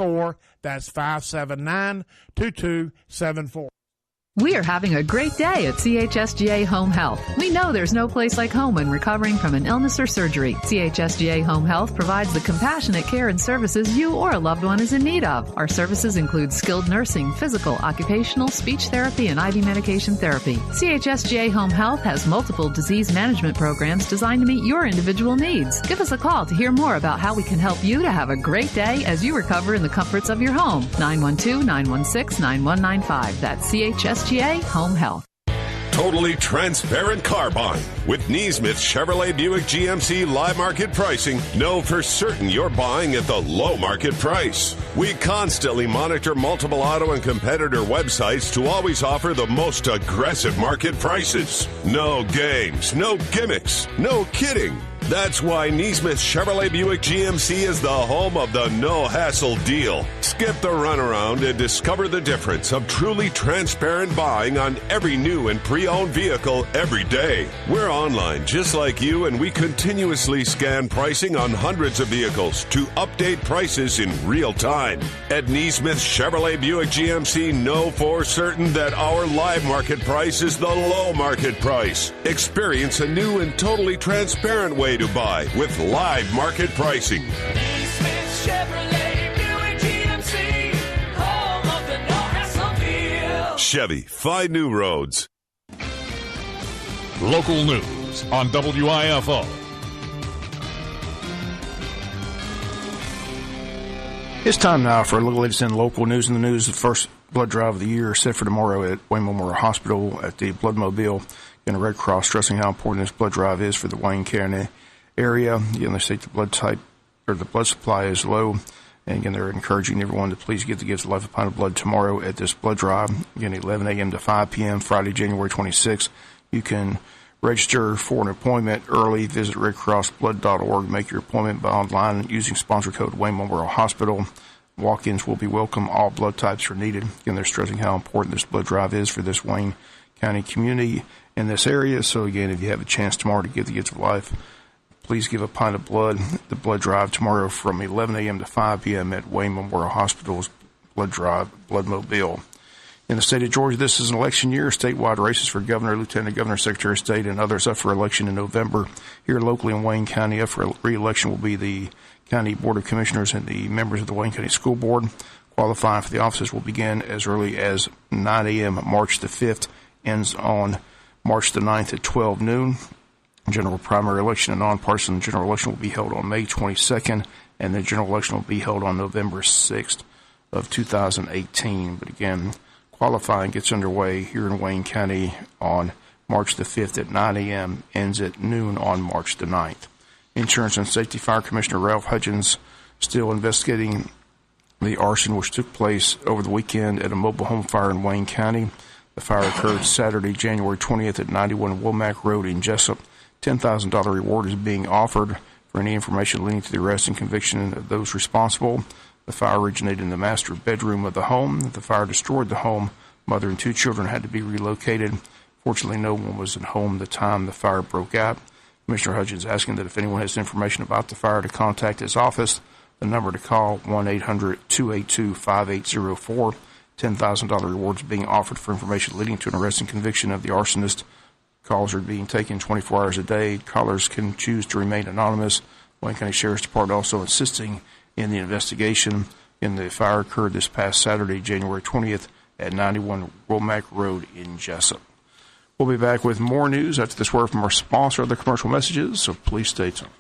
579-2274. That's 579-2274. We are having a great day at CHSGA Home Health. We know there's no place like home when recovering from an illness or surgery. CHSGA Home Health provides the compassionate care and services you or a loved one is in need of. Our services include skilled nursing, physical, occupational, speech therapy, and IV medication therapy. CHSGA Home Health has multiple disease management programs designed to meet your individual needs. Give us a call to hear more about how we can help you to have a great day as you recover in the comforts of your home. 912-916-9195. That's CHSGA Home Health. Totally transparent car buying. With Neesmith Chevrolet Buick GMC live market pricing, know for certain you're buying at the low market price. We constantly monitor multiple auto and competitor websites to always offer the most aggressive market prices. No games, no gimmicks, no kidding. That's why Neesmith Chevrolet Buick GMC is the home of the no-hassle deal. Skip the runaround and discover the difference of truly transparent buying on every new and pre-owned vehicle every day. We're online just like you, and we continuously scan pricing on hundreds of vehicles to update prices in real time. At Neesmith Chevrolet Buick GMC, know for certain that our live market price is the low market price. Experience a new and totally transparent way to buy with live market pricing. Neesmith Chevrolet Buick GMC, home of the no-hassle deal. Chevy, find new roads. Local news on WIFO. It's time now for a look at the latest in local news. In the news, the first blood drive of the year set for tomorrow at Wayne Memorial Hospital at the Bloodmobile. And the Red Cross stressing how important this blood drive is for the Wayne County area. Again, they state the blood type or the blood supply is low. And again, they're encouraging everyone to please get the Gives of Life a Pint of Blood tomorrow at this blood drive. Again, 11 a.m. to 5 p.m. Friday, January 26th. You can register for an appointment early. Visit redcrossblood.org. Make your appointment by online using sponsor code Wayne Memorial Hospital. Walk-ins will be welcome. All blood types are needed. Again, they're stressing how important this blood drive is for this Wayne County community in this area. So again, if you have a chance tomorrow to give the Gives of Life, please give a pint of blood. The blood drive tomorrow from 11 a.m. to 5 p.m. at Wayne Memorial Hospital's blood drive, Bloodmobile. In the state of Georgia, this is an election year. Statewide races for governor, lieutenant governor, secretary of state, and others up for election in November. Here locally in Wayne County, up for re-election will be the County Board of Commissioners and the members of the Wayne County School Board. Qualifying for the offices will begin as early as 9 a.m. March the 5th, ends on March the 9th at 12 noon. General primary election and nonpartisan general election will be held on May 22nd, and the general election will be held on November 6th of 2018. But again, qualifying gets underway here in Wayne County on March the 5th at 9 a.m., ends at noon on March the 9th. Insurance and Safety Fire Commissioner Ralph Hudgens still investigating the arson which took place over the weekend at a mobile home fire in Wayne County. The fire occurred Saturday, January 20th at 91 Womack Road in Jesup. $10,000 reward is being offered for any information leading to the arrest and conviction of those responsible. The fire originated in the master bedroom of the home. The fire destroyed the home. Mother and two children had to be relocated. Fortunately, no one was at home the time the fire broke out. Commissioner Hudgens asking that if anyone has information about the fire to contact his office. The number to call, 1-800-282-5804. $10,000 rewards being offered for information leading to an arrest and conviction of the arsonist. Calls are being taken 24 hours a day. Callers can choose to remain anonymous. Wayne County Sheriff's Department also assisting in the investigation. The fire occurred this past Saturday, January 20th at 91 Womack Road in Jesup. We'll be back with more news after this word from our sponsor, other commercial messages, so please stay tuned.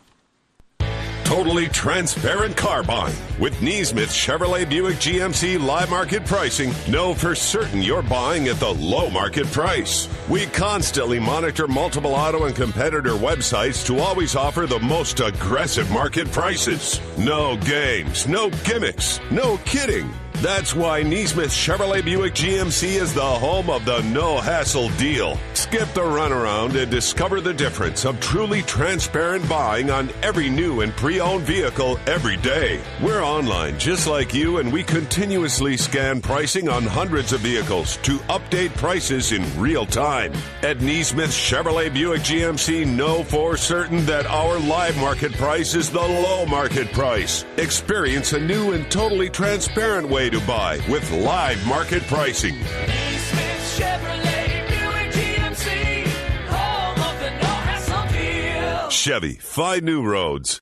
Totally transparent car buying. With Neesmith Chevrolet Buick GMC live market pricing, know for certain you're buying at the low market price. We constantly monitor multiple auto and competitor websites to always offer the most aggressive market prices. No games, no gimmicks, no kidding. That's why Neesmith Chevrolet Buick GMC is the home of the no-hassle deal. Skip Skip the runaround and discover the difference of truly transparent buying on every new and pre-owned vehicle every day. We're online just like you, and we continuously scan pricing on hundreds of vehicles to update prices in real time. At Neesmith Chevrolet Buick GMC, know for certain that our live market price is the low market price. Experience a new and totally transparent way to buy with live market pricing. Neesmith Chevrolet Buick GMC, home of the no-hassle deal. Chevy, find new roads.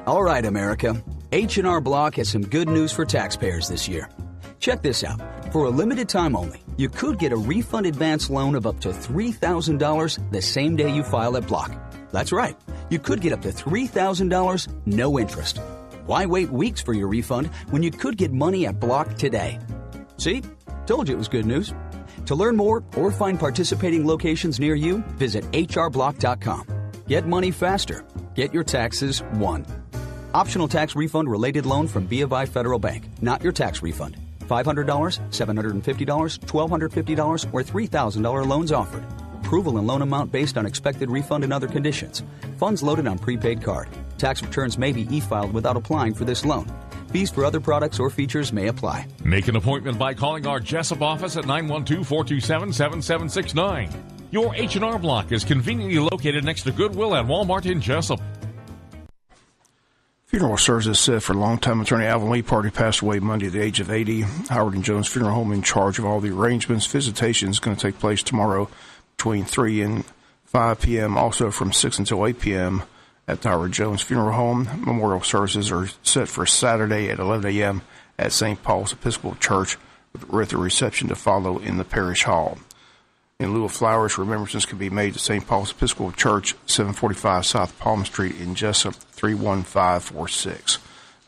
All right, America. H&R Block has some good news for taxpayers this year. Check this out. For a limited time only, you could get a refund advance loan of up to $3,000 the same day you file at Block. That's right. You could get up to $3,000, no interest. Why wait weeks for your refund when you could get money at Block today? See? Told you it was good news. To learn more or find participating locations near you, visit hrblock.com. Get money faster. Get your taxes won. Optional tax refund related loan from B of I Federal Bank. Not your tax refund. $500, $750, $1,250, or $3,000 loans offered. Approval and loan amount based on expected refund and other conditions. Funds loaded on prepaid card. Tax returns may be e-filed without applying for this loan. Fees for other products or features may apply. Make an appointment by calling our Jesup office at 912-427-7769. Your H&R Block is conveniently located next to Goodwill and Walmart in Jesup. Funeral services set for longtime attorney Alvin Lee Party passed away Monday at the age of 80. Howard and Jones Funeral Home in charge of all the arrangements. Visitation is going to take place tomorrow between 3 and 5 p.m., also from 6 until 8 p.m. at the Howard Jones Funeral Home. Memorial services are set for Saturday at 11 a.m. at St. Paul's Episcopal Church, with a reception to follow in the parish hall. In lieu of flowers, remembrances can be made to St. Paul's Episcopal Church, 745 South Palm Street in Jesup, 31546.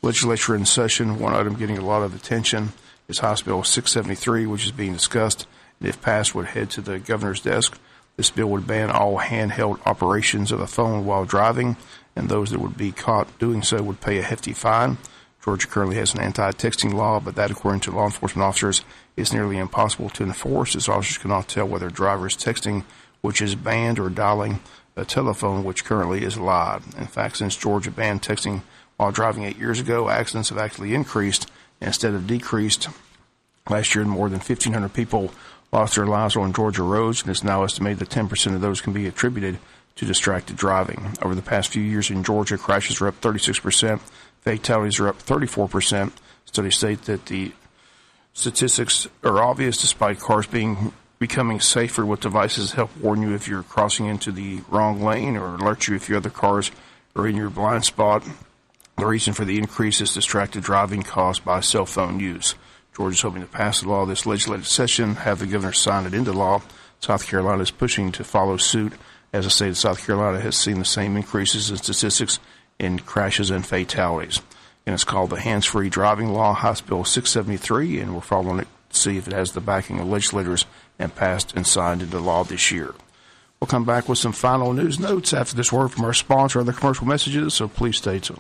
Legislature in session. One item getting a lot of attention is House Bill 673, which is being discussed, and if passed would head to the governor's desk. This bill would ban all handheld operations of a phone while driving, and those that would be caught doing so would pay a hefty fine. Georgia currently has an anti-texting law, but that, according to law enforcement officers, is nearly impossible to enforce, as officers cannot tell whether a driver is texting, which is banned, or dialing a telephone, which currently is live. In fact, since Georgia banned texting while driving 8 years ago, accidents have actually increased instead of decreased. Last year, more than 1,500 people lost their lives on Georgia roads, and it's now estimated that 10% of those can be attributed to distracted driving. Over the past few years in Georgia, crashes are up 36%, fatalities are up 34%. Studies state that the statistics are obvious, despite cars becoming safer with devices that help warn you if you're crossing into the wrong lane or alert you if your other cars are in your blind spot. The reason for the increase is distracted driving caused by cell phone use. Georgia is hoping to pass the law this legislative session, have the governor sign it into law. South Carolina is pushing to follow suit, as the state of South Carolina has seen the same increases in statistics in crashes and fatalities. And it's called the Hands-Free Driving Law, House Bill 673, and we're following it to see if it has the backing of legislators and passed and signed into law this year. We'll come back with some final news notes after this word from our sponsor and other commercial messages, so please stay tuned.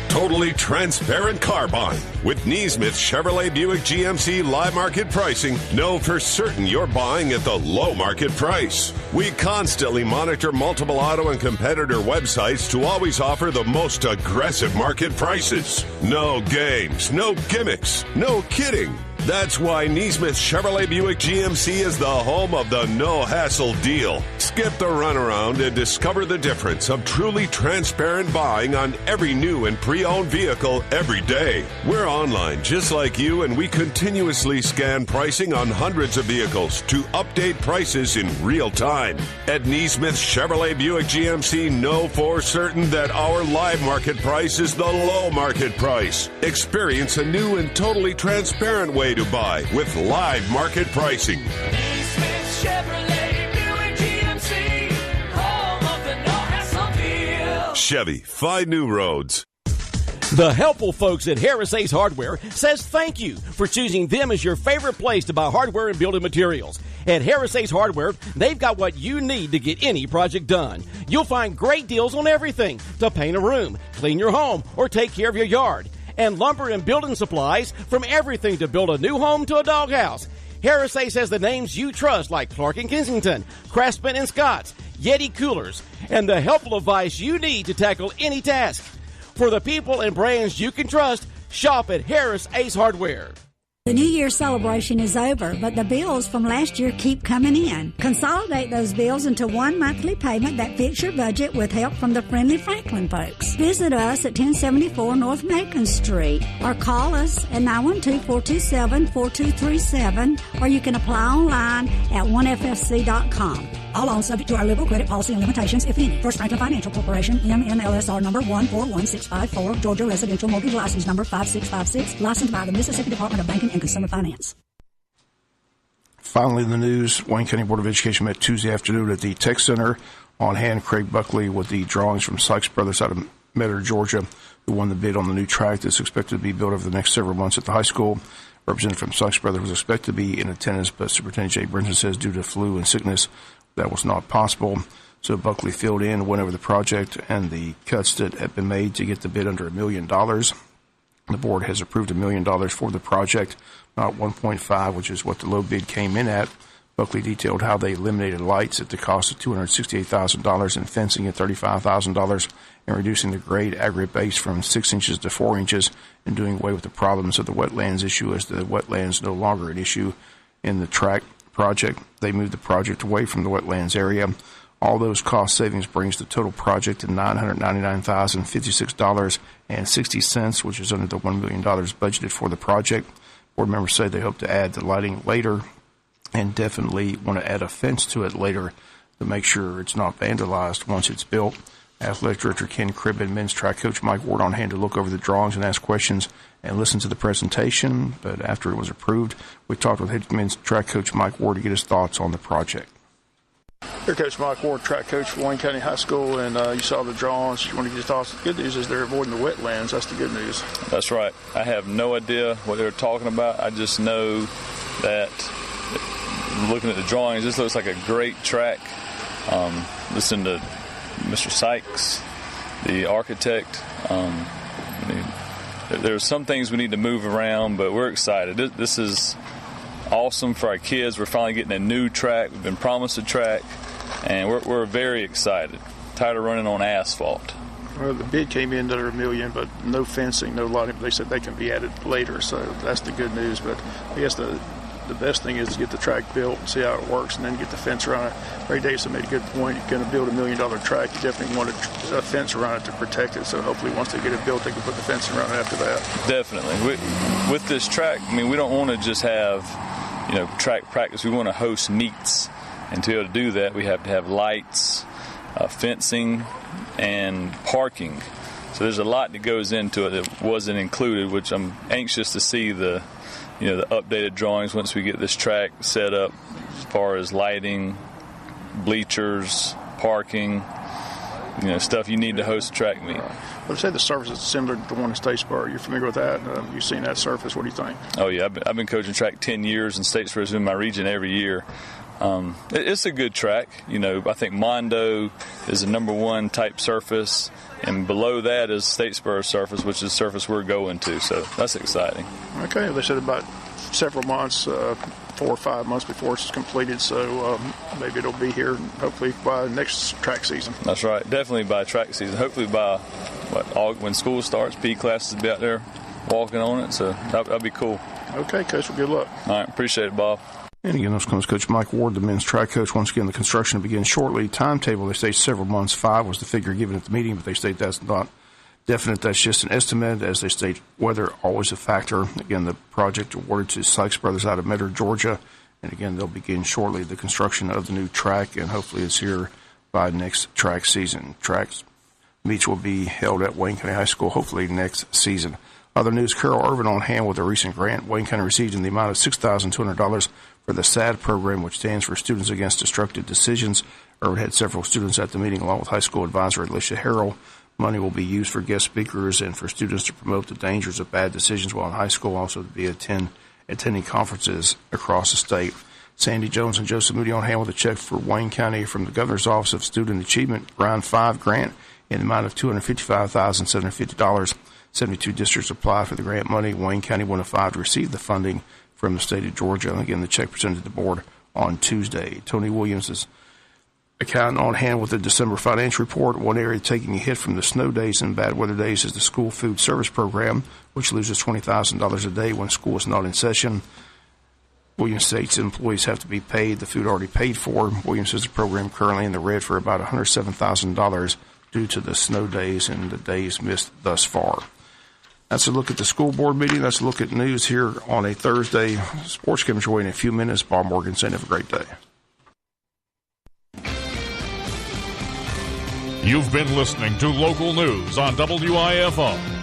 Totally transparent car buying. With Neesmith Chevrolet Buick GMC live market pricing, know for certain you're buying at the low market price. We constantly monitor multiple auto and competitor websites to always offer the most aggressive market prices. No games, no gimmicks, no kidding. That's why Neesmith Chevrolet Buick GMC is the home of the no-hassle deal. Skip the runaround and discover the difference of truly transparent buying on every new and pre-owned vehicle every day. We're online just like you, and we continuously scan pricing on hundreds of vehicles to update prices in real time. At Neesmith Chevrolet Buick GMC, know for certain that our live market price is the low market price. Experience a new and totally transparent way to buy with live market pricing. Neesmith Chevrolet Buick GMC, home of the no-hassle deal. Chevy, find new roads. The helpful folks at Harris Ace Hardware says thank you for choosing them as your favorite place to buy hardware and building materials. At Harris Ace Hardware, they've got what you need to get any project done. You'll find great deals on everything to paint a room, clean your home, or take care of your yard. And lumber and building supplies, from everything to build a new home to a doghouse. Harris Ace has the names you trust like Clark & Kensington, Craftsman & Scott, Yeti Coolers, and the helpful advice you need to tackle any task. For the people and brands you can trust, shop at Harris Ace Hardware. The New Year's celebration is over, but the bills from last year keep coming in. Consolidate those bills into one monthly payment that fits your budget with help from the friendly Franklin folks. Visit us at 1074 North Macon Street or call us at 912-427-4237, or you can apply online at 1ffc.com. All loans subject to our liberal credit policy and limitations, if any. First Franklin Financial Corporation, MNLSR number 141654, Georgia Residential Mortgage License number 5656, licensed by the Mississippi Department of Banking and Consumer Finance. Finally, in the news, Wayne County Board of Education met Tuesday afternoon at the Tech Center. On hand, Craig Buckley with the drawings from Sykes Brothers out of Metter, Georgia, who won the bid on the new track that's expected to be built over the next several months at the high school. Representative from Sykes Brothers was expected to be in attendance, but Superintendent Jay Brinson says due to flu and sickness, that was not possible. So Buckley filled in, went over the project and the cuts that had been made to get the bid under $1 million. The board has approved $1 million for the project, not 1.5, which is what the low bid came in at. Buckley detailed how they eliminated lights at the cost of $268,000 and fencing at $35,000 and reducing the grade aggregate base from 6 inches to 4 inches and doing away with the problems of the wetlands issue, as the wetlands no longer an issue in the track project. They moved the project away from the wetlands area. All those cost savings brings the total project to $999,056.60, which is under the $1 million budgeted for the project. Board members say they hope to add the lighting later and definitely want to add a fence to it later to make sure it's not vandalized once it's built. Athletic Director Ken Cribb and men's track coach Mike Ward on hand to look over the drawings and ask questions and listen to the presentation. But after it was approved, we talked with head men's track coach Mike Ward to get his thoughts on the project. Here, Coach Mike Ward, track coach for Wayne County High School, and you saw the drawings. You want to get your thoughts? The good news is they're avoiding the wetlands. That's the good news. That's right. I have no idea what they're talking about. I just know that looking at the drawings, this looks like a great track. Listen to Mr. Sykes, the architect. There's some things we need to move around, but we're excited. This is awesome for our kids. We're finally getting a new track. We've been promised a track, and we're very excited. Tired of running on asphalt. Well, the bid came in under $1 million, but no fencing, no lighting. They said they can be added later, so that's the good news. But I guess the best thing is to get the track built and see how it works, and then get the fence around it. Ray Davidson made a good point. You're going to build $1 million track, you definitely want a fence around it to protect it. So hopefully once they get it built, they can put the fence around it after that. Definitely. With this track, I mean, we don't want to just have, track practice. We want to host meets. And to be able to do that, we have to have lights, fencing, and parking. So there's a lot that goes into it that wasn't included, which I'm anxious to see the updated drawings once we get this track set up as far as lighting, bleachers, parking, stuff you need to host a track meet. But say the surface is similar to the one in Statesboro. You're familiar with that? You've seen that surface. What do you think? Oh, yeah. I've been coaching track 10 years, and Statesboro's in my region every year. It's a good track. I think Mondo is the number one type surface, and below that is Statesboro surface, which is the surface we're going to. So that's exciting. Okay. They said about several months, 4 or 5 months before it's completed. So maybe it'll be here hopefully by next track season. That's right. Definitely by track season. Hopefully by when school starts, P classes will be out there walking on it. So that'll be cool. Okay, Coach. Well, good luck. All right. Appreciate it, Bob. And again, this comes Coach Mike Ward, the men's track coach. Once again, the construction begins shortly. Timetable, they state several months. 5 was the figure given at the meeting, but they state that's not definite. That's just an estimate. As they state, weather always a factor. Again, the project awarded to Sykes Brothers out of Metter, Georgia. And again, they'll begin shortly the construction of the new track, and hopefully it's here by next track season. Tracks meets will be held at Wayne County High School, hopefully next season. Other news, Carol Irvin on hand with a recent grant Wayne County received in the amount of $6,200 for the SAD program, which stands for Students Against Destructive Decisions. Irvin had several students at the meeting, along with high school advisor Alicia Harrell. Money will be used for guest speakers and for students to promote the dangers of bad decisions while in high school, also to be attending conferences across the state. Sandy Jones and Joseph Moody on hand with a check for Wayne County from the Governor's Office of Student Achievement, Round 5 grant in the amount of $255,750. 72 districts applied for the grant money. Wayne County, one of 5 to receive the funding. from the state of Georgia. And again, the check presented to the board on Tuesday. Tony Williams' account on hand with the December financial report. One area taking a hit from the snow days and bad weather days is the school food service program, which loses $20,000 a day when school is not in session. Williams states employees have to be paid the food already paid for. Williams says the program currently in the red for about $107,000 due to the snow days and the days missed thus far. That's a look at the school board meeting. That's a look at news here on a Thursday. Sports comes your way in a few minutes. Bob Morganson, have a great day. You've been listening to local news on WIFO.